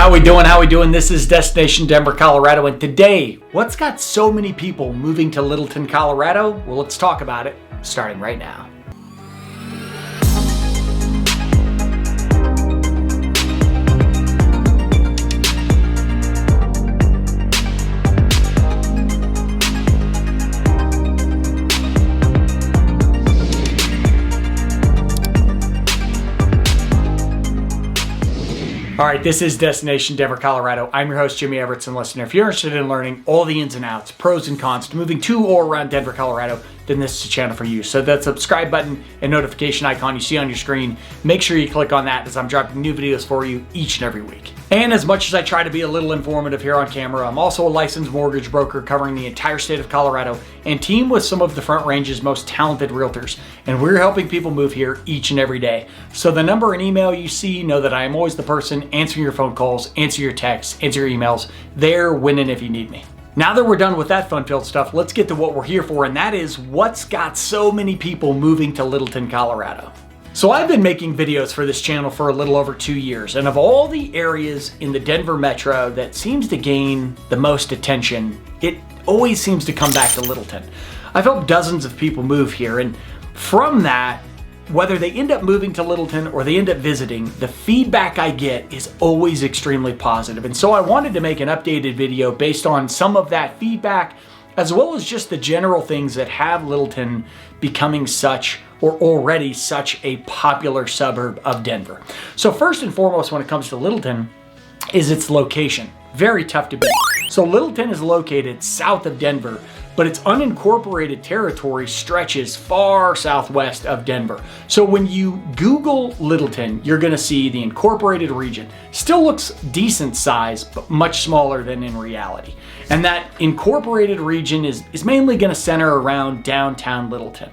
How we doing? How we doing? This is Destination Denver, Colorado, and today, what's got so many people moving to Littleton, Colorado? Well, let's talk about it, starting right now. All right, this is Destination Denver, Colorado. I'm your host, Jimmy Everetson. Listener, if you're interested in learning all the ins and outs, pros and cons to moving to or around Denver, Colorado, then this is the channel for you. So that subscribe button and notification icon you see on your screen, make sure you click on that as I'm dropping new videos for you each and every week. And as much as I try to be a little informative here on camera, I'm also a licensed mortgage broker covering the entire state of Colorado and team with some of the Front Range's most talented realtors. And we're helping people move here each and every day. So the number and email you see, know that I am always the person answering your phone calls, answer your texts, answer your emails, there when and if you need me. Now that we're done with that fun-filled stuff, let's get to what we're here for, and that is what's got so many people moving to Littleton, Colorado. So I've been making videos for this channel for a little over 2 years, and of all the areas in the Denver metro that seems to gain the most attention, it always seems to come back to Littleton. I've helped dozens of people move here, and from that, whether they end up moving to Littleton or they end up visiting, the feedback I get is always extremely positive. And so I wanted to make an updated video based on some of that feedback, as well as just the general things that have Littleton becoming such, or already such, a popular suburb of Denver. So first and foremost, when it comes to Littleton, is its location. Very tough to beat. So Littleton is located south of Denver, but its unincorporated territory stretches far southwest of Denver. So when you Google Littleton, you're gonna see the incorporated region. Still looks decent size, but much smaller than in reality. And that incorporated region is mainly gonna center around downtown Littleton.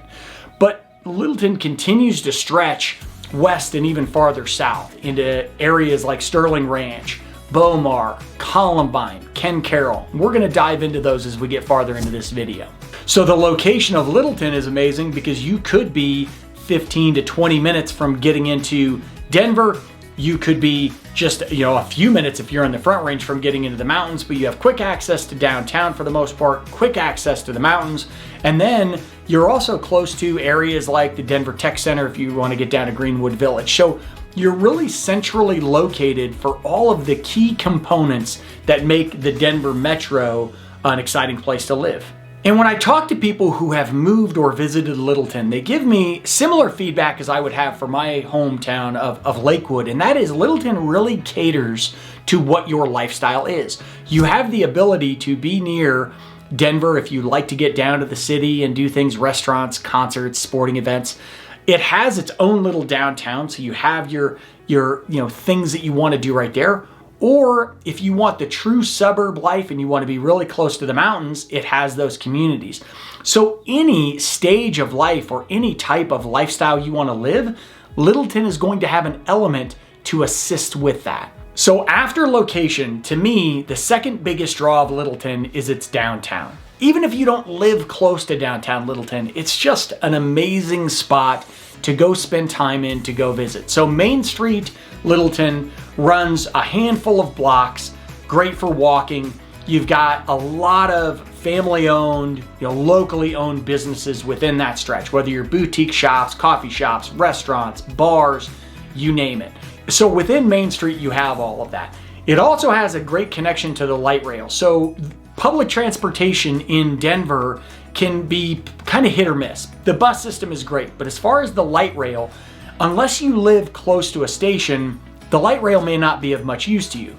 But Littleton continues to stretch west and even farther south into areas like Sterling Ranch, Bomar, Columbine, Ken Carroll. We're gonna dive into those as we get farther into this video. So the location of Littleton is amazing because you could be 15 to 20 minutes from getting into Denver. You could be just, a few minutes if you're in the Front Range from getting into the mountains, but you have quick access to downtown for the most part, quick access to the mountains. And then you're also close to areas like the Denver Tech Center if you want to get down to Greenwood Village. So you're really centrally located for all of the key components that make the Denver metro an exciting place to live. And when I talk to people who have moved or visited Littleton, they give me similar feedback as I would have for my hometown of Lakewood, and that is Littleton really caters to what your lifestyle is. You have the ability to be near Denver if you like to get down to the city and do things, restaurants, concerts, sporting events. It has its own little downtown, so you have your things that you want to do right there. Or if you want the true suburb life and you want to be really close to the mountains, it has those communities. So any stage of life or any type of lifestyle you want to live, Littleton is going to have an element to assist with that. So after location, to me, the second biggest draw of Littleton is its downtown. Even if you don't live close to downtown Littleton, it's just an amazing spot to go spend time in, to go visit. So Main Street, Littleton, runs a handful of blocks, great for walking. You've got a lot of family-owned, locally owned businesses within that stretch, whether you're boutique shops, coffee shops, restaurants, bars, you name it. So within Main Street, you have all of that. It also has a great connection to the light rail. So public transportation in Denver can be kind of hit or miss. The bus system is great, but as far as the light rail, unless you live close to a station, the light rail may not be of much use to you.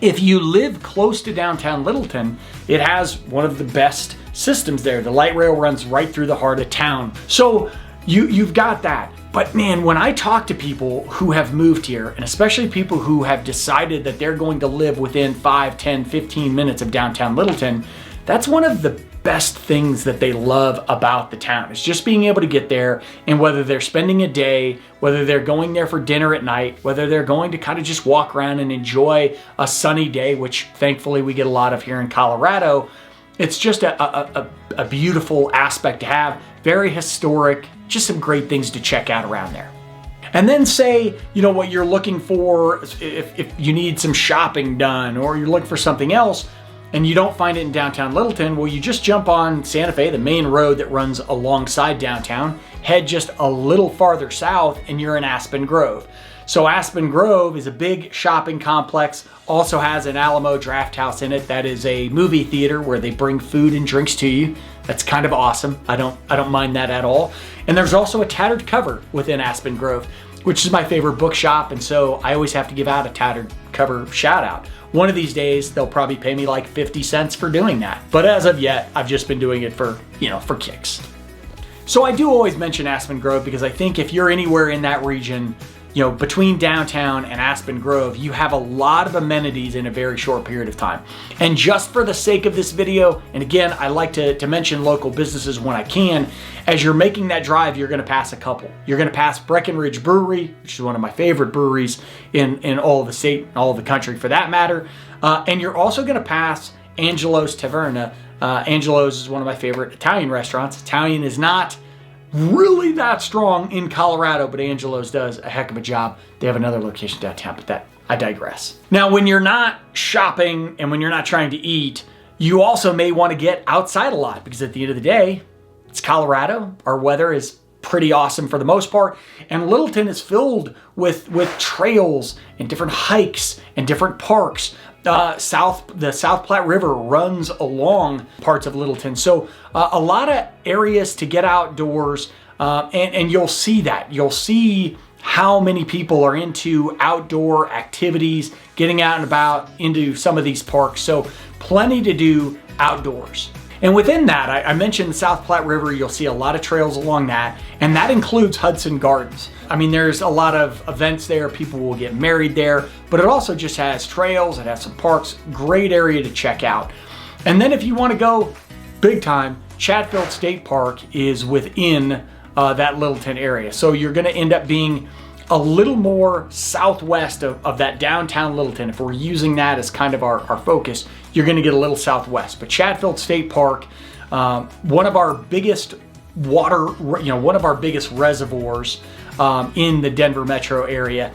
If you live close to downtown Littleton, it has one of the best systems there. The light rail runs right through the heart of town. So you've got that. But man, when I talk to people who have moved here, and especially people who have decided that they're going to live within 5, 10, 15 minutes of downtown Littleton, that's one of the best things that they love about the town. Is just being able to get there, and whether they're spending a day, whether they're going there for dinner at night, whether they're going to kind of just walk around and enjoy a sunny day, which thankfully we get a lot of here in Colorado, it's just a beautiful aspect to have. Very historic, just some great things to check out around there. And then say, you know, what you're looking for, if you need some shopping done or you're looking for something else and you don't find it in downtown Littleton, well, you just jump on Santa Fe, the main road that runs alongside downtown, head just a little farther south and you're in Aspen Grove. So Aspen Grove is a big shopping complex, also has an Alamo Draft House in it. That is a movie theater where they bring food and drinks to you. That's kind of awesome. I don't mind that at all. And there's also a Tattered Cover within Aspen Grove, which is my favorite bookshop, and so I always have to give out a Tattered Cover shout out. One of these days, they'll probably pay me like 50 cents for doing that. But as of yet, I've just been doing it for, you know, for kicks. So I do always mention Aspen Grove because I think if you're anywhere in that region, you know, between downtown and Aspen Grove, you have a lot of amenities in a very short period of time. And just for the sake of this video, and again, I like to mention local businesses when I can, as you're making that drive, you're gonna pass a couple. You're gonna pass Breckenridge Brewery, which is one of my favorite breweries in all of the state, all of the country for that matter. And you're also gonna pass Angelo's Taverna. Angelo's is one of my favorite Italian restaurants. Italian is not really that strong in Colorado, but Angelo's does a heck of a job. They have another location downtown, but I digress. Now, when you're not shopping and when you're not trying to eat, you also may want to get outside a lot because at the end of the day, it's Colorado. Our weather is pretty awesome for the most part, and Littleton is filled with trails and different hikes and different parks. The South Platte River runs along parts of Littleton. So a lot of areas to get outdoors, and you'll see that. You'll see how many people are into outdoor activities, getting out and about into some of these parks. So plenty to do outdoors. And within that, I mentioned the South Platte River. You'll see a lot of trails along that, and that includes Hudson Gardens. I mean, there's a lot of events there. People will get married there, but it also just has trails. It has some parks. Great area to check out. And then if you want to go big time, Chatfield State Park is within that Littleton area. So you're going to end up being a little more southwest of that downtown Littleton. If we're using that as kind of our focus, you're going to get a little southwest. But Chatfield State Park, one of our biggest one of our biggest reservoirs in the Denver metro area.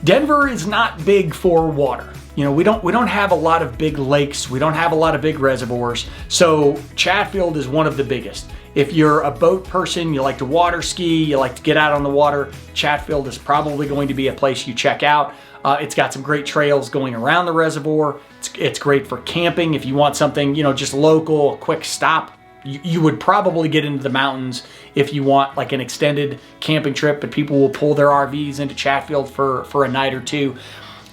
Denver is not big for water. You know, we don't have a lot of big lakes. We don't have a lot of big reservoirs. So Chatfield is one of the biggest. If you're a boat person, you like to water ski, you like to get out on the water, Chatfield is probably going to be a place you check out. It's got some great trails going around the reservoir. It's great for camping. If you want something, you know, just local, a quick stop, you would probably get into the mountains if you want like an extended camping trip, but people will pull their RVs into Chatfield for a night or two.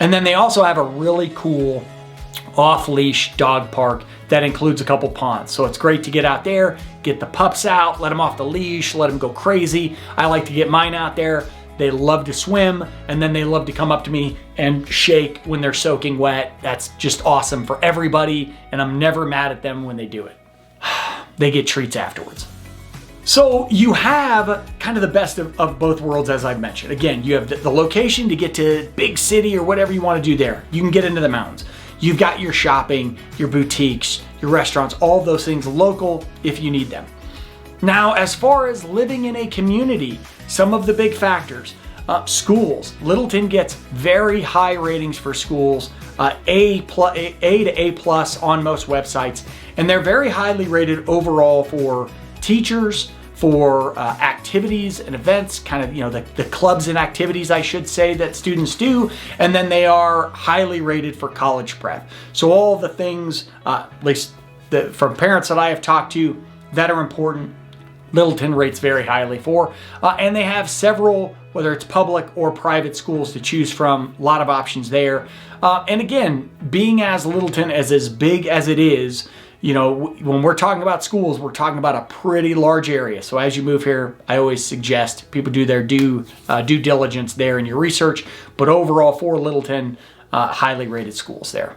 And then they also have a really cool off-leash dog park that includes a couple ponds. So it's great to get out there, get the pups out, let them off the leash, let them go crazy. I like to get mine out there. They love to swim, and then they love to come up to me and shake when they're soaking wet. That's just awesome for everybody, and I'm never mad at them when they do it. They get treats afterwards. So you have kind of the best of both worlds, as I've mentioned. Again, you have the location to get to big city or whatever you want to do there. You can get into the mountains. You've got your shopping, your boutiques, your restaurants, all those things local if you need them. Now, as far as living in a community, some of the big factors, schools. Littleton gets very high ratings for schools, A to A+ on most websites, and they're very highly rated overall for teachers, for activities and events, kind of, you know, the clubs and activities, I should say, that students do, and then they are highly rated for college prep. So all the things, at least from parents that I have talked to, that are important, Littleton rates very highly for, and they have several, whether it's public or private schools to choose from, a lot of options there. And again, being as Littleton as big as it is, you know, when we're talking about schools, we're talking about a pretty large area. So as you move here, I always suggest people do their due diligence there in your research. But overall, for Littleton, highly rated schools there.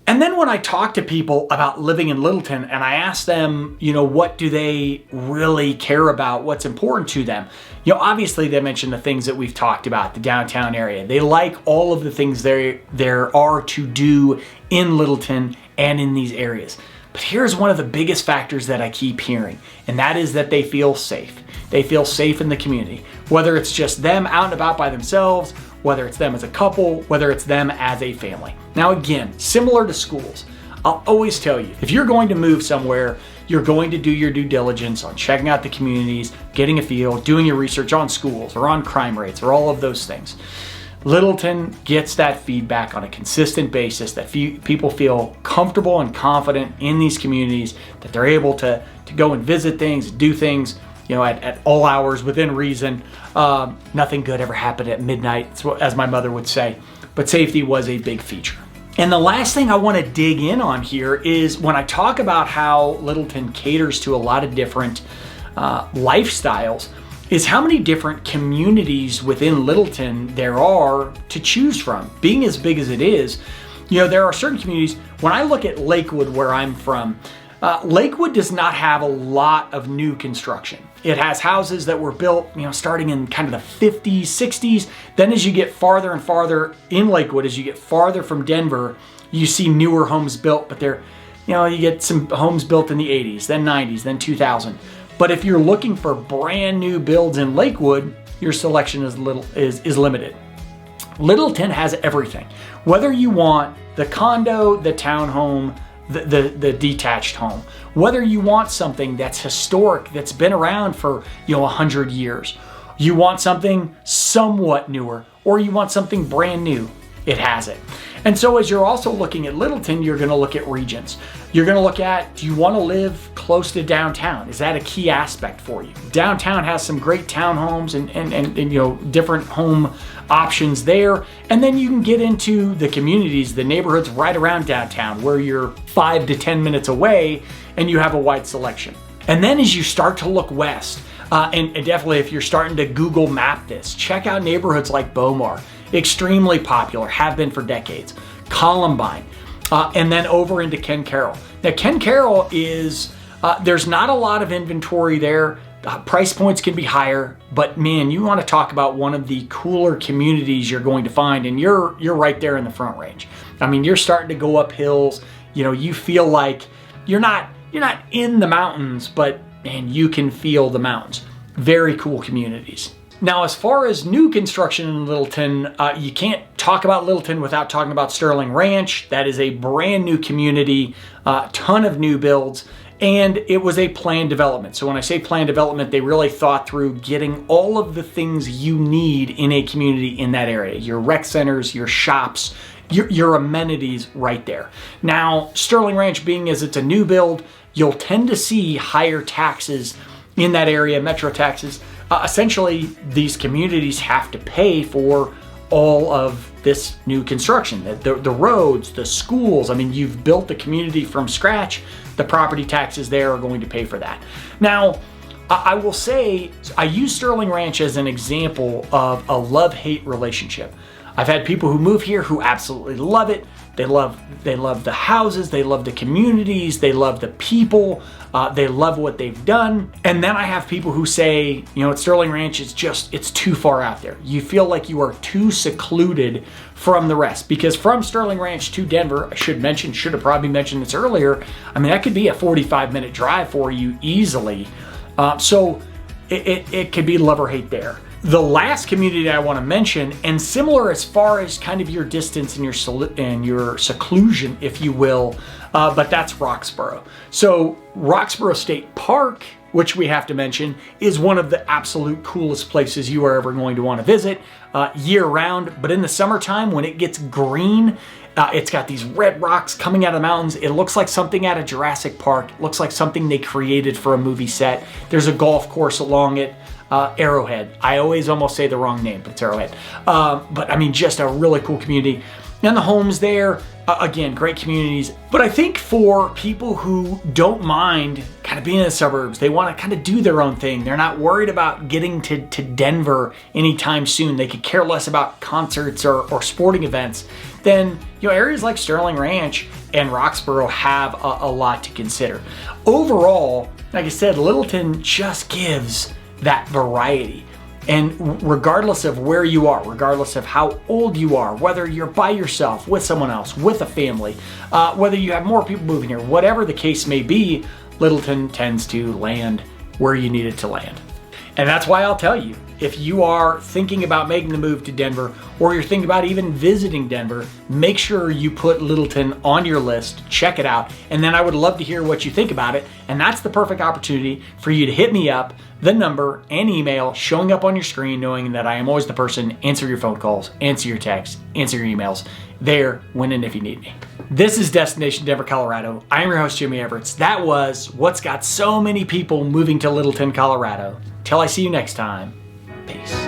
And then when I talk to people about living in Littleton and I ask them, you know, what do they really care about? What's important to them? You know, obviously they mentioned the things that we've talked about, the downtown area. They like all of the things there are to do in Littleton and in these areas. But here's one of the biggest factors that I keep hearing, and that is that they feel safe. They feel safe in the community. whether it's just them out and about by themselves, whether it's them as a couple, whether it's them as a family. Now again, similar to schools, I'll always tell you, if you're going to move somewhere, you're going to do your due diligence on checking out the communities, getting a feel, doing your research on schools or on crime rates or all of those things. Littleton gets that feedback on a consistent basis that people feel comfortable and confident in these communities, that they're able to go and visit things, do things, at all hours within reason. Nothing good ever happened at midnight, as my mother would say, but safety was a big feature. And the last thing I want to dig in on here is when I talk about how Littleton caters to a lot of different lifestyles, is how many different communities within Littleton there are to choose from. Being as big as it is, there are certain communities. When I look at Lakewood, where I'm from, Lakewood does not have a lot of new construction. It has houses that were built, starting in kind of the 50s, 60s. Then as you get farther and farther in Lakewood, as you get farther from Denver, you see newer homes built, but you get some homes built in the 80s, then 90s, then 2000. But if you're looking for brand new builds in Lakewood, your selection is limited. Littleton has everything. Whether you want the condo, the townhome, the detached home, whether you want something that's historic, that's been around for 100 years, you want something somewhat newer, or you want something brand new, it has it. And so as you're also looking at Littleton, you're going to look at regions. You're going to look at, do you want to live close to downtown? Is that a key aspect for you? Downtown has some great townhomes and different home options there. And then you can get into the communities, the neighborhoods right around downtown where you're 5 to 10 minutes away and you have a wide selection. And then as you start to look west, and definitely if you're starting to Google map this, check out neighborhoods like Beaumar. Extremely popular, have been for decades. Columbine, and then over into Ken Carroll. Now Ken Carroll is, there's not a lot of inventory there. Price points can be higher, but man, you want to talk about one of the cooler communities you're going to find, and you're right there in the Front Range. I mean, you're starting to go up hills. You feel like you're not in the mountains, but man, you can feel the mountains. Very cool communities. Now, as far as new construction in Littleton, you can't talk about Littleton without talking about Sterling Ranch. That is a brand new community, ton of new builds, and it was a planned development. So when I say planned development, they really thought through getting all of the things you need in a community in that area. Your rec centers, your shops, your amenities right there. Now, Sterling Ranch, being as it's a new build, you'll tend to see higher taxes in that area, metro taxes. Essentially, these communities have to pay for all of this new construction, the roads, the schools. I mean, you've built the community from scratch. The property taxes there are going to pay for that. Now, I will say, I use Sterling Ranch as an example of a love-hate relationship. I've had people who move here who absolutely love it. They love the houses, they love the communities, they love the people, they love what they've done. And then I have people who say, at Sterling Ranch, it's too far out there. You feel like you are too secluded from the rest. Because from Sterling Ranch to Denver, I should have probably mentioned this earlier, I mean, that could be a 45-minute drive for you easily. So it could be love or hate there. The last community I want to mention, and similar as far as kind of your distance and your seclusion, if you will, but that's Roxborough. So Roxborough State Park, which we have to mention, is one of the absolute coolest places you are ever going to want to visit year round. But in the summertime, when it gets green, it's got these red rocks coming out of the mountains. It looks like something out of Jurassic Park. It looks like something they created for a movie set. There's a golf course along it. Arrowhead. I always almost say the wrong name, but it's Arrowhead. But I mean, just a really cool community. And the homes there, again, great communities. But I think for people who don't mind kind of being in the suburbs, they want to kind of do their own thing. They're not worried about getting to Denver anytime soon. They could care less about concerts or sporting events. Then, areas like Sterling Ranch and Roxborough have a lot to consider. Overall, like I said, Littleton just gives that variety. And regardless of where you are, regardless of how old you are, whether you're by yourself, with someone else, with a family, whether you have more people moving here, whatever the case may be, Littleton tends to land where you need it to land. And that's why I'll tell you, if you are thinking about making the move to Denver, or you're thinking about even visiting Denver, make sure you put Littleton on your list, check it out, and then I would love to hear what you think about it. And that's the perfect opportunity for you to hit me up, the number and email showing up on your screen, knowing that I am always the person, answer your phone calls, answer your texts, answer your emails, there when and if you need me. This is Destination Denver, Colorado. I'm your host, Jimmy Everts. That was what's got so many people moving to Littleton, Colorado. Till I see you next time, peace.